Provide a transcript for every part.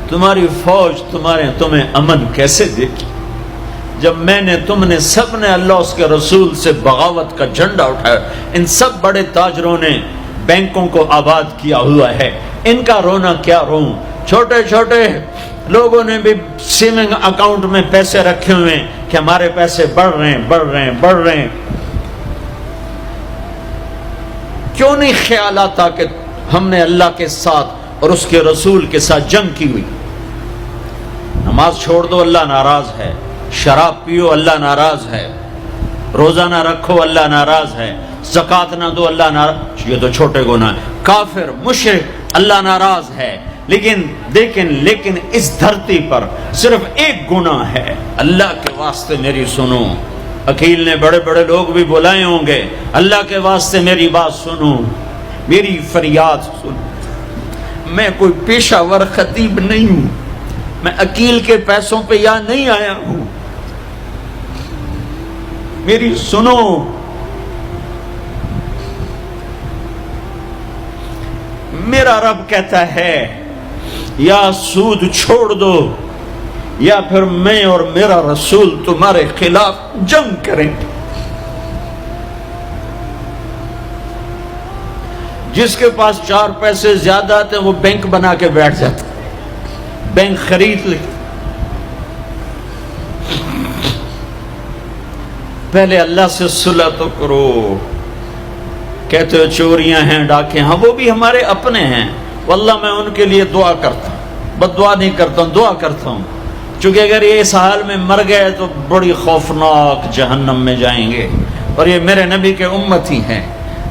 تمہاری فوج تمہیں امن کیسے دے گی جب تم نے سب نے اللہ اس کے رسول سے بغاوت کا جھنڈا اٹھایا؟ ان سب بڑے تاجروں نے بینکوں کو آباد کیا ہوا ہے، ان کا رونا کیا روں؟ چھوٹے چھوٹے لوگوں نے بھی سیونگ اکاؤنٹ میں پیسے رکھے ہوئے ہیں کہ ہمارے پیسے بڑھ رہے ہیں۔ کیوں نہیں خیال آتا کہ ہم نے اللہ کے ساتھ اور اس کے رسول کے ساتھ جنگ کی ہوئی؟ نماز چھوڑ دو اللہ ناراض ہے، شراب پیو اللہ ناراض ہے، روزہ نہ رکھو اللہ ناراض ہے، زکوٰۃ نہ دو اللہ ناراض، یہ تو چھوٹے گناہ ہیں، کافر مشرک اللہ ناراض ہے۔ لیکن اس دھرتی پر صرف ایک گناہ ہے، اللہ کے واسطے میری سنو۔ عقیل نے بڑے بڑے لوگ بھی بلائے ہوں گے، اللہ کے واسطے میری بات سنو، میری فریاد سنو۔ میں کوئی پیشہ ور خطیب نہیں ہوں، میں عقیل کے پیسوں پہ یہاں نہیں آیا ہوں، میری سنو۔ میرا رب کہتا ہے یا سود چھوڑ دو یا پھر میں اور میرا رسول تمہارے خلاف جنگ کریں گے۔ جس کے پاس 4 پیسے زیادہ آتے وہ بینک بنا کے بیٹھ جاتا، بینک خرید لے۔ پہلے اللہ سے صلح تو کرو۔ کہتے ہو چوریاں ہیں، ڈاکے، ہاں وہ بھی ہمارے اپنے ہیں، واللہ میں ان کے لیے دعا کرتا ہوں، بد دعا نہیں کرتا ہوں، دعا کرتا ہوں، چونکہ اگر یہ اس حال میں مر گئے تو بڑی خوفناک جہنم میں جائیں گے، اور یہ میرے نبی کے امتی ہیں،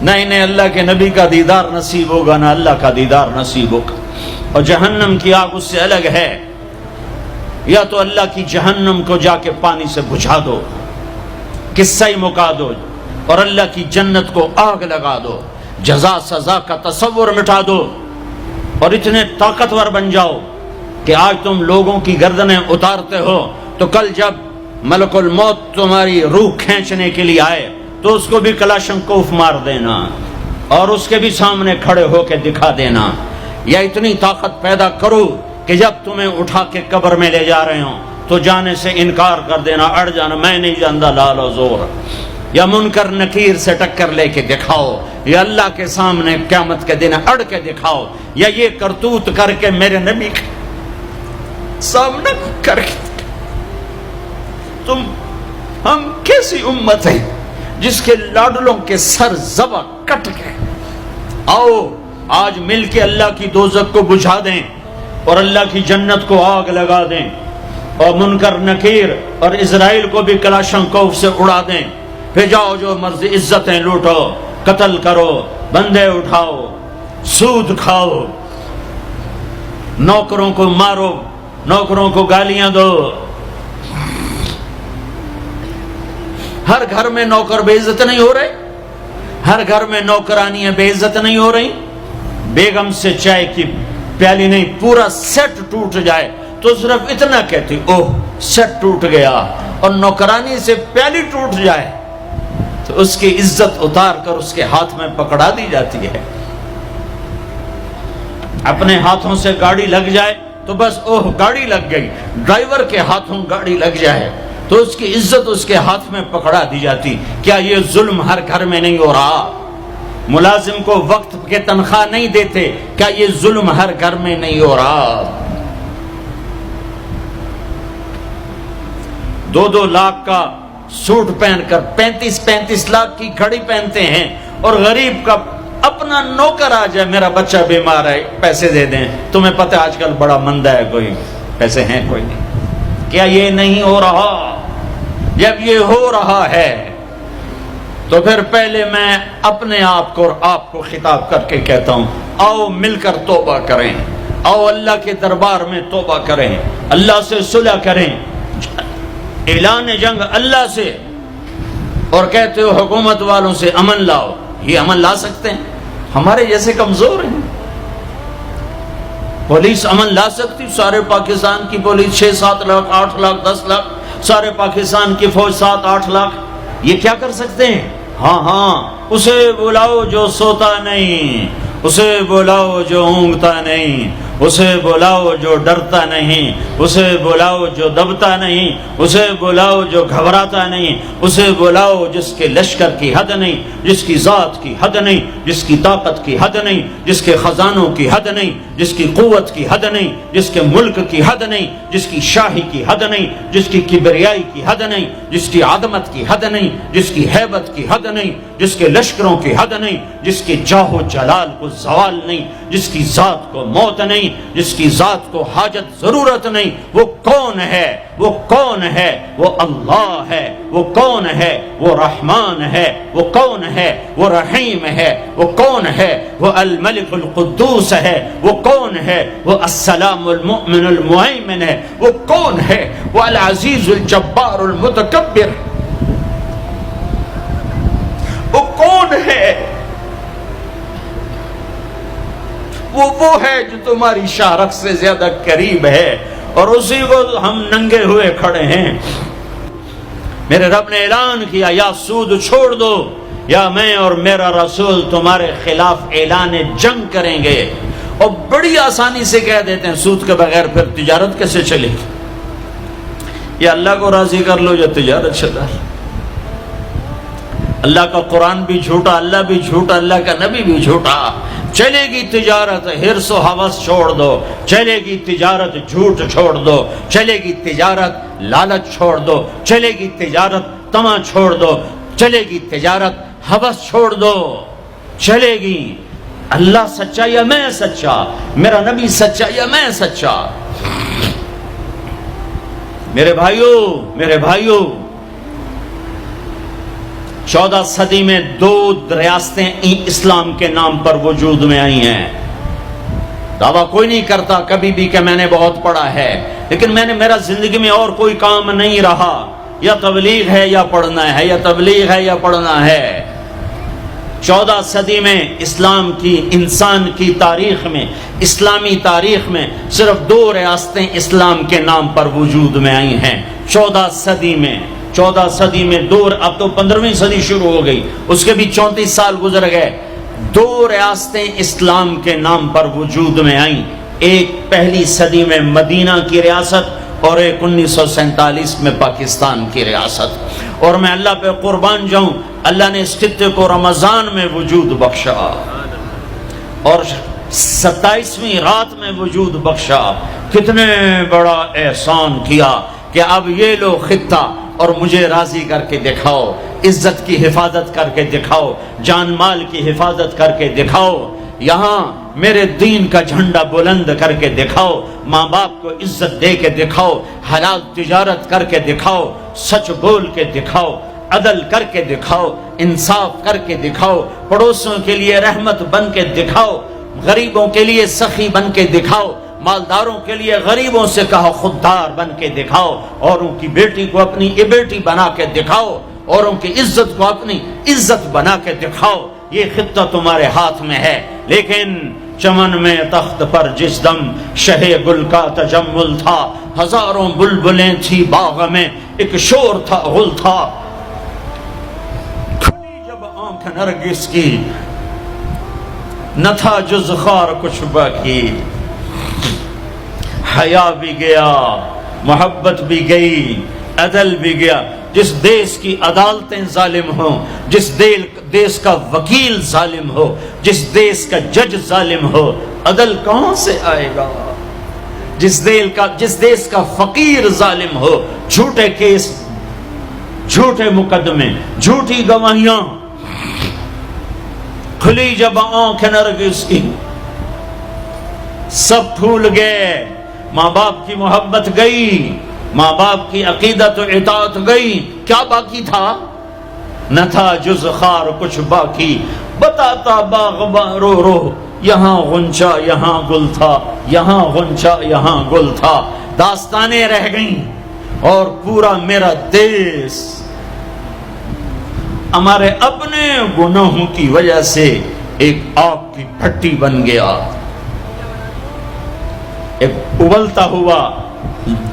نہ انہیں اللہ کے نبی کا دیدار نصیب ہوگا نہ اللہ کا دیدار نصیب ہوگا، اور جہنم کی آگ اس سے الگ ہے۔ یا تو اللہ کی جہنم کو جا کے پانی سے بجھا دو، قصہ ہی مکا دو، اور اللہ کی جنت کو آگ لگا دو، جزا سزا کا تصور مٹا دو، اور اتنے طاقتور بن جاؤ کہ آج تم لوگوں کی گردنیں اتارتے ہو تو کل جب ملک الموت تمہاری روح کھینچنے کے لیے آئے تو اس کو بھی کلاشنکوف مار دینا اور اس کے بھی سامنے کھڑے ہو کے دکھا دینا، یا اتنی طاقت پیدا کرو کہ جب تمہیں اٹھا کے قبر میں لے جا رہے ہوں تو جانے سے انکار کر دینا، اڑ جانا، میں نہیں جانتا، لال و زور، یا منکر نکیر سے ٹکر لے کے دکھاؤ، یا اللہ کے سامنے قیامت کے دن اڑ کے دکھاؤ، یا یہ کرتوت کر کے میرے نبی کے سامنے کر کے۔ ہم کیسی امت ہے جس کے لاڈلوں کے سر ذبح کٹ گئے؟ آؤ آج مل کے اللہ کی دوزخ کو بجھا دیں اور اللہ کی جنت کو آگ لگا دیں، اور منکر نکیر اور اسرائیل کو بھی کلاشنکوف سے اڑا دیں، پھر جاؤ جو مرضی عزتیں لوٹو، قتل کرو، بندے اٹھاؤ، سود کھاؤ، نوکروں کو مارو، نوکروں کو گالیاں دو۔ ہر گھر میں نوکر بے عزت نہیں ہو رہے، ہر گھر میں نوکرانیاں بے عزت نہیں ہو رہی۔ بیگم سے چائے کی پیالی نہیں، پورا سیٹ ٹوٹ جائے تو صرف اتنا کہتی، اوہ سیٹ ٹوٹ گیا، اور نوکرانی سے پیالی ٹوٹ جائے تو اس کی عزت اتار کر اس کے ہاتھ میں پکڑا دی جاتی ہے۔ اپنے ہاتھوں سے گاڑی لگ جائے تو بس اوہ گاڑی لگ گئی، ڈرائیور کے ہاتھوں گاڑی لگ جائے تو اس کی عزت اس کے ہاتھ میں پکڑا دی جاتی۔ کیا یہ ظلم ہر گھر میں نہیں ہو رہا؟ ملازم کو وقت کے تنخواہ نہیں دیتے، کیا یہ ظلم ہر گھر میں نہیں ہو رہا؟ 2-2 لاکھ کا سوٹ پہن کر 35 لاکھ کی گھڑی پہنتے ہیں، اور غریب کا اپنا نوکر آ جائے، میرا بچہ بیمار ہے پیسے دے دیں، تمہیں پتہ آج کل بڑا مندہ ہے، کوئی پیسے ہیں کوئی نہیں۔ کیا یہ نہیں ہو رہا؟ جب یہ ہو رہا ہے تو پھر پہلے میں اپنے آپ کو اور آپ کو خطاب کر کے کہتا ہوں، آؤ مل کر توبہ کریں، آؤ اللہ کے دربار میں توبہ کریں، اللہ سے صلح کریں، اعلان جنگ اللہ سے، اور کہتے ہو حکومت والوں سے امن لاؤ، یہ امن لا سکتے ہیں؟ ہمارے جیسے کمزور ہیں۔ پولیس امن لا سکتی؟ سارے پاکستان کی پولیس 6-7 لاکھ 8 لاکھ 10 لاکھ، سارے پاکستان کی فوج 7-8 لاکھ، یہ کیا کر سکتے ہیں؟ ہاں اسے بلاؤ جو سوتا نہیں، اسے بلاؤ جو اونگتا نہیں، اسے بلاؤ جو ڈرتا نہیں، اسے بلاؤ جو دبتا نہیں، اسے بلاؤ جو گھبراتا نہیں، اسے بلاؤ جس کے لشکر کی حد نہیں، جس کی ذات کی حد نہیں، جس کی طاقت کی حد نہیں، جس کے خزانوں کی حد نہیں، جس کی قوت کی حد نہیں، جس کے ملک کی حد نہیں، جس کی شاہی کی حد نہیں، جس کی کبریائی کی حد نہیں، جس کی عظمت کی حد نہیں، جس کی ہیبت کی حد نہیں، جس کے لشکروں کی حد نہیں، جس کے جاہ و جلال کو زوال نہیں، جس کی ذات کو موت نہیں، جس کی ذات کو حاجت ضرورت نہیں۔ وہ کون ہے؟ وہ کون ہے؟ وہ اللہ ہے۔ وہ کون ہے؟ وہ رحمان ہے۔ وہ کون ہے؟ وہ رحیم ہے۔ وہ کون ہے؟ وہ الملک القدوس ہے۔ وہ کون ہے؟ وہ السلام المؤمن المہیمن ہے۔ وہ کون ہے؟ وہ العزیز الجبار المتکبر۔ وہ کون ہے؟ وہ ہے جو تمہاری شارخ سے زیادہ قریب ہے، اور اسی کو ہم ننگے ہوئے کھڑے ہیں۔ میرے رب نے اعلان کیا، یا سود چھوڑ دو یا میں اور میرا رسول تمہارے خلاف اعلان جنگ کریں گے۔ اور بڑی آسانی سے کہہ دیتے ہیں سود کے بغیر پھر تجارت کیسے چلے گی؟ یا اللہ کو راضی کر لو یا تجارت چلا۔ اللہ کا قرآن بھی جھوٹا، اللہ بھی جھوٹا، اللہ کا نبی بھی جھوٹا۔ چلے گی تجارت، حرص و ہوس چھوڑ دو، چلے گی تجارت، جھوٹ چھوڑ دو، چلے گی تجارت، لالچ چھوڑ دو، چلے گی تجارت، طمع چھوڑ دو، چلے گی تجارت، ہوس چھوڑ دو، چلے گی۔ اللہ سچا یا میں سچا؟ میرا نبی سچا یا میں سچا؟ میرے بھائیوں 14 صدی میں 2 ریاستیں اسلام کے نام پر وجود میں آئی ہیں۔ دعویٰ کوئی نہیں کرتا کبھی بھی کہ میں نے بہت پڑھا ہے، لیکن میرا زندگی میں اور کوئی کام نہیں رہا، یا تبلیغ ہے یا پڑھنا ہے، یا تبلیغ ہے یا پڑھنا ہے۔ 14 صدی میں اسلام کی، انسان کی تاریخ میں، اسلامی تاریخ میں صرف 2 ریاستیں اسلام کے نام پر وجود میں آئی ہیں 14 صدی میں۔ 14 صدی میں 2، اب تو 15ویں صدی شروع ہو گئی، اس کے بھی 34 سال گزر گئے۔ 2 ریاستیں اسلام کے نام پر وجود میں آئیں، ایک پہلی صدی میں مدینہ کی ریاست، اور ایک 1947 میں پاکستان کی ریاست۔ اور میں اللہ پہ قربان جاؤں، اللہ نے اس خطے کو رمضان میں وجود بخشا اور 27ویں رات میں وجود بخشا۔ کتنے بڑا احسان کیا کہ اب یہ لو خطہ، اور مجھے راضی کر کے دکھاؤ، عزت کی حفاظت کر کے دکھاؤ، جان مال کی حفاظت کر کے دکھاؤ، یہاں میرے دین کا جھنڈا بلند کر کے دکھاؤ، ماں باپ کو عزت دے کے دکھاؤ، حلال تجارت کر کے دکھاؤ، سچ بول کے دکھاؤ، عدل کر کے دکھاؤ، انصاف کر کے دکھاؤ، پڑوسیوں کے لیے رحمت بن کے دکھاؤ، غریبوں کے لیے سخی بن کے دکھاؤ، مالداروں کے لیے غریبوں سے کہا خوددار بن کے دکھاؤ، اوروں کی بیٹی کو اپنی بیٹی بنا کے دکھاؤ، اوروں کی عزت کو اپنی عزت بنا کے دکھاؤ۔ یہ خطہ تمہارے ہاتھ میں ہے، لیکن چمن میں تخت پر جس دم شہ گل کا تجمل تھا، ہزاروں بلبلیں تھی باغ میں، ایک شور تھا غل تھا، کھلی جب آنکھ نرگس کی، نہ تھا جز خار کچھ باقی، حیا بھی گیا، محبت بھی گئی، عدل بھی گیا۔ جس دیش کی عدالتیں ظالم ہوں، جس دیش کا وکیل ظالم ہو، جس دیش کا جج ظالم ہو، عدل کہاں سے آئے گا؟ جس دیش کا فقیر ظالم ہو، جھوٹے کیس، جھوٹے مقدمے، جھوٹی گواہیاں، کھلی جب آنکھ نرگس کی، سب پھول گئے، ماں باپ کی محبت گئی، ماں باپ کی عقیدت و اطاعت گئی، کیا باقی تھا؟ نہ تھا جز خار کچھ باقی، بتاتا باغباں رو رو، یہاں غنچہ یہاں گل تھا، یہاں غنچہ یہاں گل تھا، داستانیں رہ گئیں، اور پورا میرا دیش ہمارے اپنے گناہوں کی وجہ سے ایک آگ کی بھٹی بن گیا، ایک ابلتا ہوا،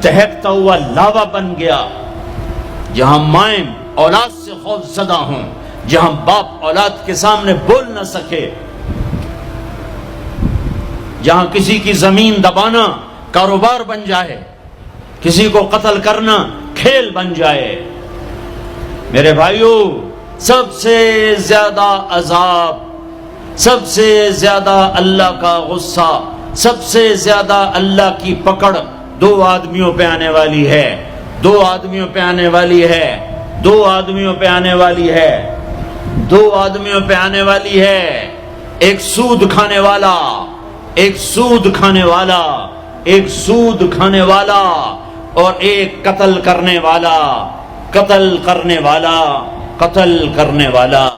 دہکتا ہوا لاوا بن گیا، جہاں مائیں اولاد سے خوف زدہ ہوں، جہاں باپ اولاد کے سامنے بول نہ سکے، جہاں کسی کی زمین دبانا کاروبار بن جائے، کسی کو قتل کرنا کھیل بن جائے۔ میرے بھائیوں، سب سے زیادہ عذاب، سب سے زیادہ اللہ کا غصہ، سب سے زیادہ اللہ کی پکڑ دو آدمیوں پہ آنے والی ہے، دو آدمیوں پہ آنے والی ہے، دو آدمیوں پہ آنے والی ہے، دو آدمیوں پہ آنے والی ہے۔ ایک سود کھانے والا، ایک سود کھانے والا، ایک سود کھانے والا، اور ایک قتل کرنے والا، قتل کرنے والا، قتل کرنے والا۔